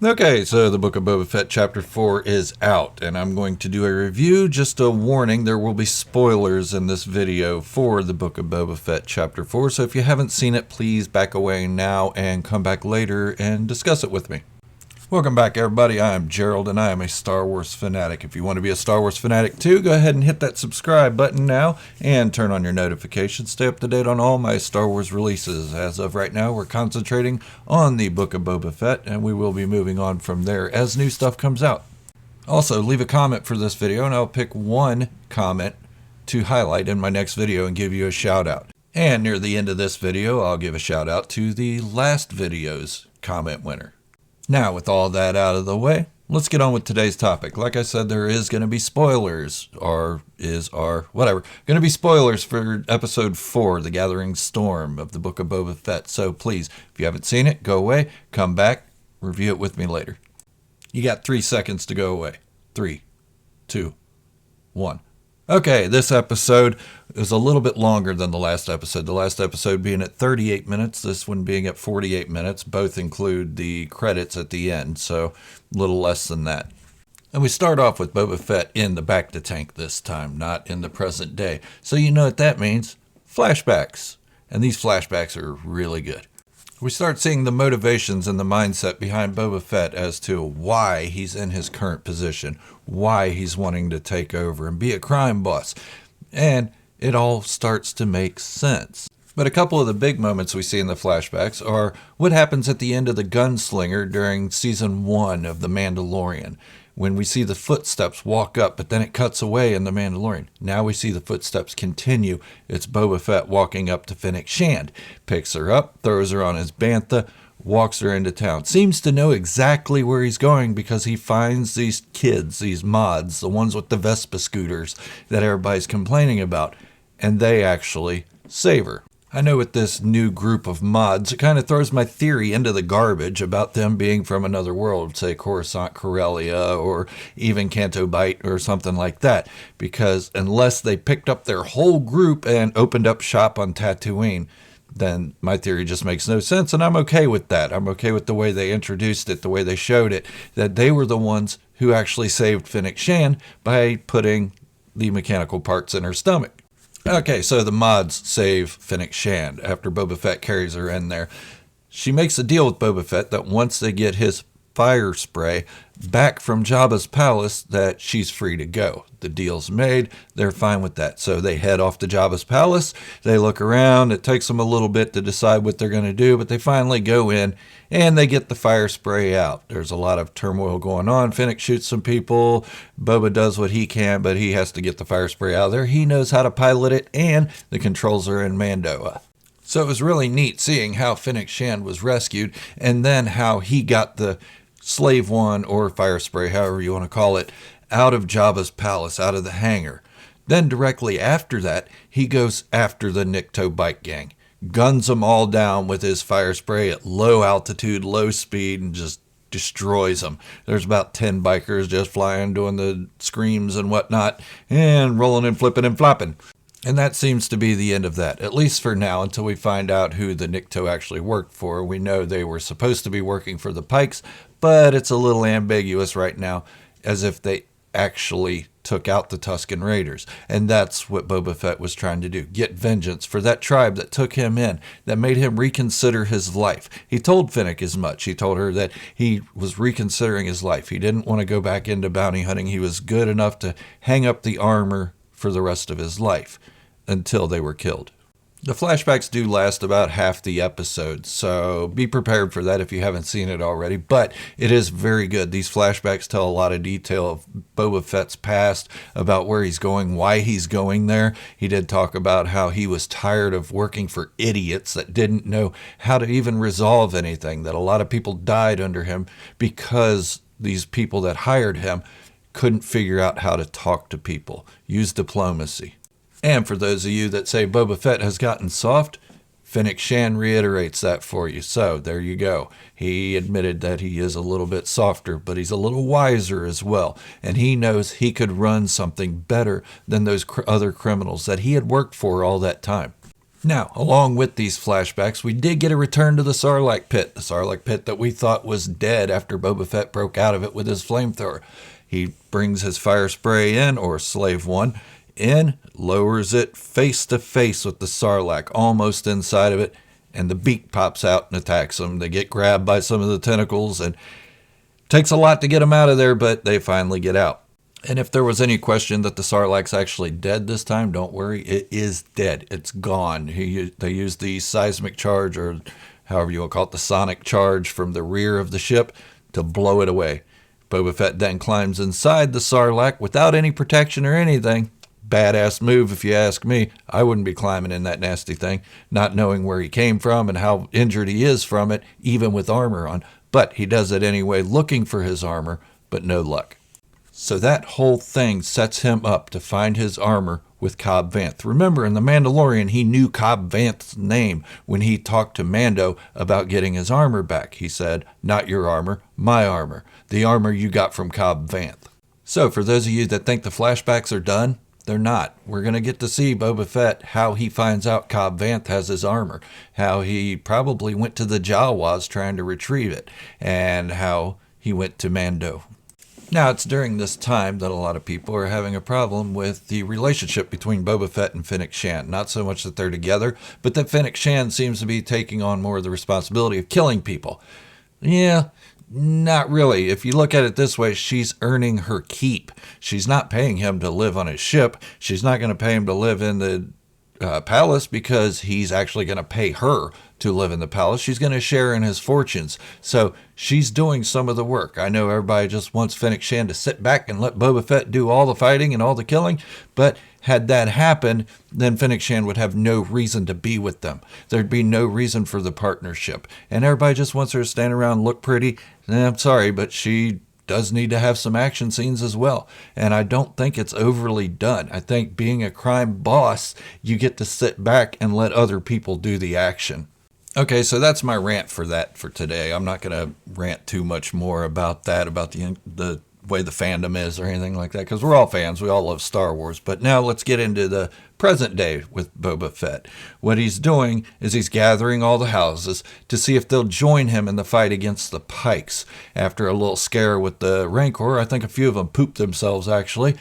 Okay, so the Book of Boba Fett Chapter 4 is out, and I'm going to do a review. Just a warning, there will be spoilers in this video for the Book of Boba Fett Chapter 4, so if you haven't seen it, please back away now and come back later and discuss it with me. Welcome back, everybody. I am Gerald, and I am a Star Wars fanatic. If you want to be a Star Wars fanatic too, go ahead and hit that subscribe button now and turn on your notifications. Stay up to date on all my Star Wars releases. As of right now, we're concentrating on the Book of Boba Fett, and we will be moving on from there as new stuff comes out. Also, leave a comment for this video, and I'll pick one comment to highlight in my next video and give you a shout out. And near the end of this video, I'll give a shout out to the last video's comment winner. Now, with all that out of the way, let's get on with today's topic. Like I said, there is going to be spoilers, whatever. Going to be spoilers for Episode 4, The Gathering Storm of the Book of Boba Fett. So please, if you haven't seen it, go away, come back, review it with me later. You got 3 seconds to go away. 3, 2, 1. Okay, this episode is a little bit longer than the last episode. The last episode being at 38 minutes, this one being at 48 minutes. Both include the credits at the end, so a little less than that. And we start off with Boba Fett in the Bacta tank this time, not in the present day. So you know what that means. Flashbacks. And these flashbacks are really good. We start seeing the motivations and the mindset behind Boba Fett as to why he's in his current position, why he's wanting to take over and be a crime boss. And it all starts to make sense. But a couple of the big moments we see in the flashbacks are what happens at the end of The Gunslinger during Season 1 of The Mandalorian, when we see the footsteps walk up, but then it cuts away in The Mandalorian. Now we see the footsteps continue. It's Boba Fett walking up to Fennec Shand, picks her up, throws her on his bantha, walks her into town. Seems to know exactly where he's going because he finds these kids, these mods, the ones with the Vespa scooters that everybody's complaining about, and they actually save her. I know with this new group of mods, it kind of throws my theory into the garbage about them being from another world, say Coruscant, Corellia, or even Canto Bight or something like that. Because unless they picked up their whole group and opened up shop on Tatooine, then my theory just makes no sense, and I'm okay with that. I'm okay with the way they introduced it, the way they showed it, that they were the ones who actually saved Fennec Shand by putting the mechanical parts in her stomach. Okay, so the mods save Fennec Shand after Boba Fett carries her in there. She makes a deal with Boba Fett that once they get his fire spray back from Jabba's palace, that she's free to go. The deal's made. They're fine with that. So they head off to Jabba's palace. They look around. It takes them a little bit to decide what they're going to do, but they finally go in and they get the fire spray out. There's a lot of turmoil going on. Fennec shoots some people. Boba does what he can, but he has to get the fire spray out of there. He knows how to pilot it, and the controls are in Mando. So it was really neat seeing how Fennec Shand was rescued, and then how he got the Slave One, or fire spray, however you want to call it, out of Jabba's palace, out of the hangar. Then directly after that, he goes after the Nikto bike gang, guns them all down with his fire spray at low altitude, low speed, and just destroys them. There's about 10 bikers just flying, doing the screams and whatnot, and rolling and flipping and flopping. And that seems to be the end of that, at least for now, until we find out who the Nikto actually worked for. We know they were supposed to be working for the Pikes, but it's a little ambiguous right now, as if they actually took out the Tusken Raiders. And that's what Boba Fett was trying to do, get vengeance for that tribe that took him in, that made him reconsider his life. He told Fennec as much. He told her that he was reconsidering his life. He didn't want to go back into bounty hunting. He was good enough to hang up the armor for the rest of his life, until they were killed. The flashbacks do last about half the episode, so be prepared for that if you haven't seen it already, but it is very good. These flashbacks tell a lot of detail of Boba Fett's past, about where he's going, why he's going there. He did talk about how he was tired of working for idiots that didn't know how to even resolve anything, that a lot of people died under him because these people that hired him couldn't figure out how to talk to people, use diplomacy. And for those of you that say Boba Fett has gotten soft, Fennec Shand reiterates that for you. So there you go. He admitted that he is a little bit softer, but he's a little wiser as well. And he knows he could run something better than those other criminals that he had worked for all that time. Now, along with these flashbacks, we did get a return to the Sarlacc pit. The Sarlacc pit that we thought was dead after Boba Fett broke out of it with his flamethrower. He brings his fire spray in, or Slave One, in, lowers it face to face with the Sarlacc, almost inside of it, and the beak pops out and attacks them. They get grabbed by some of the tentacles, and it takes a lot to get them out of there, but they finally get out. And if there was any question that the Sarlacc's actually dead this time, don't worry, it is dead. It's gone. They used the seismic charge, or however you will call it, the sonic charge from the rear of the ship to blow it away. Boba Fett then climbs inside the Sarlacc without any protection or anything. Badass move, if you ask me. I wouldn't be climbing in that nasty thing, not knowing where he came from and how injured he is from it, even with armor on. But he does it anyway, looking for his armor, but no luck. So that whole thing sets him up to find his armor with Cobb Vanth. Remember, in The Mandalorian, he knew Cobb Vanth's name when he talked to Mando about getting his armor back. He said, "Not your armor, my armor. The armor you got from Cobb Vanth." So for those of you that think the flashbacks are done, they're not. We're going to get to see Boba Fett, how he finds out Cobb Vanth has his armor, how he probably went to the Jawas trying to retrieve it, and how he went to Mando. Now, it's during this time that a lot of people are having a problem with the relationship between Boba Fett and Fennec Shand. Not so much that they're together, but that Fennec Shand seems to be taking on more of the responsibility of killing people. Yeah, not really. If you look at it this way, she's earning her keep. She's not paying him to live on his ship. She's not going to pay him to live in the palace because he's actually going to pay her to live in the palace. She's going to share in his fortunes. So she's doing some of the work. I know everybody just wants Fennec Shand to sit back and let Boba Fett do all the fighting and all the killing, but had that happened, then Fennec Shand would have no reason to be with them. There'd be no reason for the partnership. And everybody just wants her to stand around and look pretty. I'm sorry, but she does need to have some action scenes as well. And I don't think it's overly done. I think being a crime boss, you get to sit back and let other people do the action. Okay, so that's my rant for today. I'm not going to rant too much more about that, about the way the fandom is or anything like that, because we're all fans. We all love Star Wars. But now let's get into the present day with Boba Fett. What he's doing is he's gathering all the houses to see if they'll join him in the fight against the Pikes. After a little scare with the Rancor, I think a few of them pooped themselves, actually.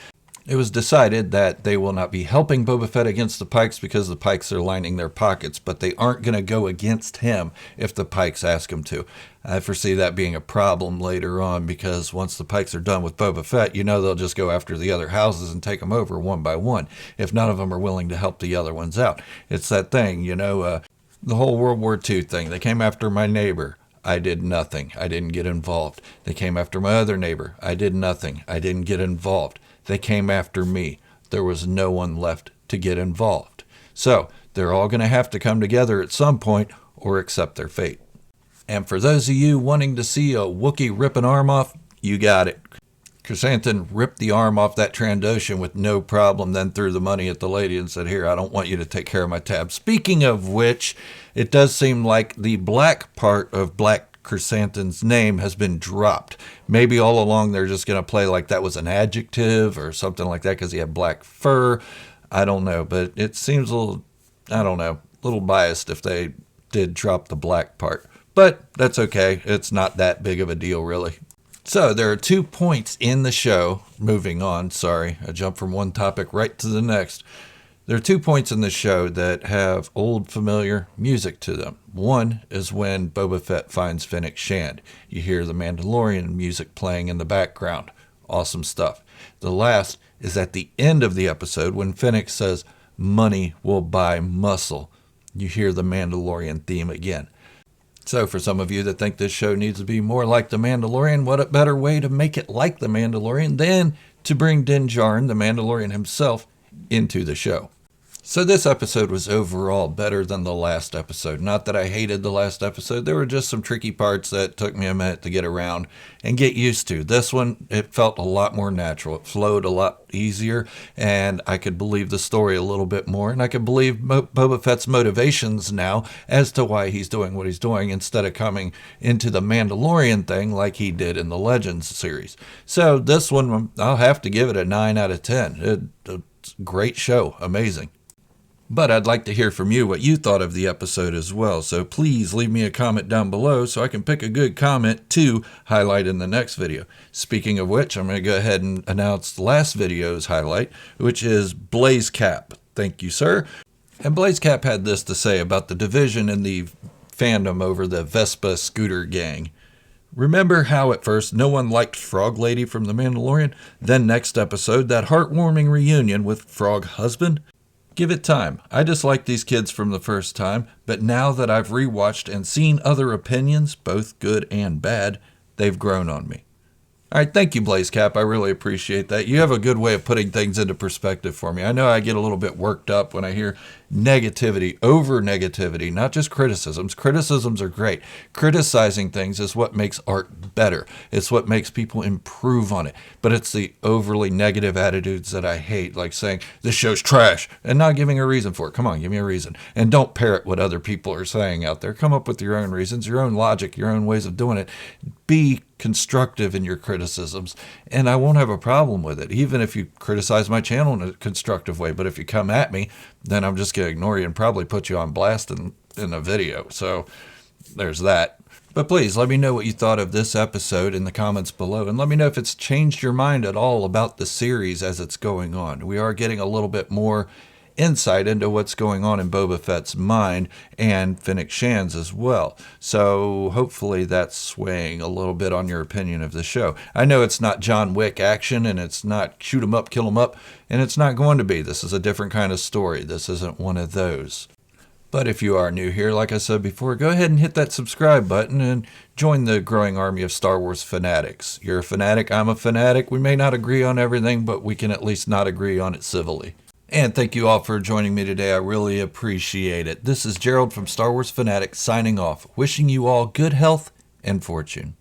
It was decided that they will not be helping Boba Fett against the Pikes because the Pikes are lining their pockets, but they aren't going to go against him if the Pikes ask him to. I foresee that being a problem later on, because once the Pikes are done with Boba Fett, they'll just go after the other houses and take them over one by one, if none of them are willing to help the other ones out. It's that thing, the whole World War II thing. They came after my neighbor. I did nothing. I didn't get involved. They came after my other neighbor. I did nothing. I didn't get involved. They came after me. There was no one left to get involved. So they're all going to have to come together at some point or accept their fate. And for those of you wanting to see a Wookiee rip an arm off, you got it. Chrysanthemum ripped the arm off that Trandoshan with no problem, then threw the money at the lady and said, "Here, I don't want you to take care of my tab." Speaking of which, it does seem like the black part of Black Chrysanthemum's name has been dropped. Maybe all along they're just going to play like that was an adjective or something like that because he had black fur. I don't know, but it seems a little biased if they did drop the black part. But that's okay. It's not that big of a deal, really. So there are 2 points in the show. Moving on, sorry, I jumped from one topic right to the next. There are 2 points in the show that have old familiar music to them. One is when Boba Fett finds Fennec Shand. You hear the Mandalorian music playing in the background. Awesome stuff. The last is at the end of the episode when Fennec says, "Money will buy muscle." You hear the Mandalorian theme again. So for some of you that think this show needs to be more like The Mandalorian, what a better way to make it like The Mandalorian than to bring Din Djarin, the Mandalorian himself, into the show. So this episode was overall better than the last episode. Not that I hated the last episode. There were just some tricky parts that took me a minute to get around and get used to. This one, it felt a lot more natural. It flowed a lot easier, and I could believe the story a little bit more, and I could believe Boba Fett's motivations now as to why he's doing what he's doing instead of coming into the Mandalorian thing like he did in the Legends series. So this one, I'll have to give it a 9 out of 10. It's a great show. Amazing. But I'd like to hear from you what you thought of the episode as well. So please leave me a comment down below so I can pick a good comment to highlight in the next video. Speaking of which, I'm going to go ahead and announce the last video's highlight, which is Blaze Cap. Thank you, sir. And Blaze Cap had this to say about the division in the fandom over the Vespa scooter gang. Remember how at first no one liked Frog Lady from The Mandalorian? Then next episode, that heartwarming reunion with Frog Husband? Give it time. I disliked these kids from the first time, but now that I've rewatched and seen other opinions, both good and bad, they've grown on me. All right, thank you, Blaze Cap. I really appreciate that. You have a good way of putting things into perspective for me. I know I get a little bit worked up when I hear negativity, over negativity, not just criticisms. Criticisms are great. Criticizing things is what makes art better. It's what makes people improve on it. But it's the overly negative attitudes that I hate, like saying, this show's trash, and not giving a reason for it. Come on, give me a reason. And don't parrot what other people are saying out there. Come up with your own reasons, your own logic, your own ways of doing it. Be constructive in your criticisms, and I won't have a problem with it, even if you criticize my channel in a constructive way. But if you come at me, then I'm just going to ignore you and probably put you on blast in a video. So there's that. But please let me know what you thought of this episode in the comments below, and let me know if it's changed your mind at all about the series as it's going on. We are getting a little bit more insight into what's going on in Boba Fett's mind, and Fennec Shand's as well. So hopefully that's swaying a little bit on your opinion of the show. I know it's not John Wick action, and it's not shoot 'em up, kill 'em up, and it's not going to be. This is a different kind of story. This isn't one of those. But if you are new here, like I said before, go ahead and hit that subscribe button and join the growing army of Star Wars fanatics. You're a fanatic, I'm a fanatic. We may not agree on everything, but we can at least not agree on it civilly. And thank you all for joining me today. I really appreciate it. This is Gerald from Star Wars Fanatic signing off, wishing you all good health and fortune.